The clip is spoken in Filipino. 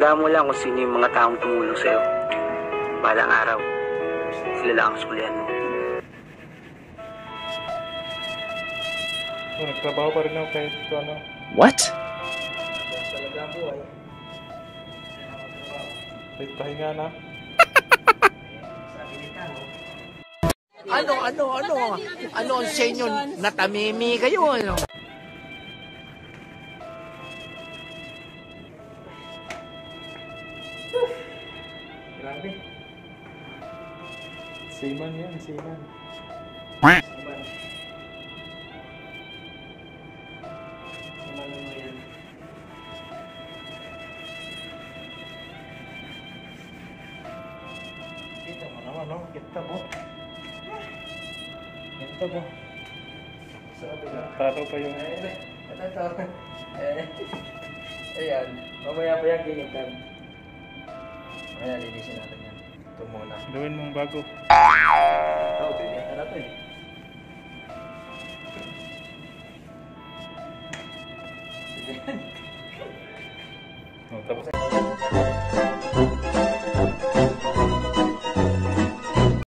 Tandaan mo lang kung sino yung mga taong tumulong sa'yo. Balang araw, sila lang ang sulihan mo. Nagtrabaho pa rin ako kahit ito ano. What? Talaga ang buhay. Kahit pahinga na. Ano ang sa inyo? Natamimi kayo, ano? Grabe. Seaman yan, seaman. Kita mo naman, no? Kita mo. Kita mo. Sabi na. Taro pa yung... Ito. Ayan. Mamaya pa yan ginitan. Mamaya linisin natin yan. Ito muna. Gawin mong bago. Ito, ginitan na ito eh. Oh, tapos.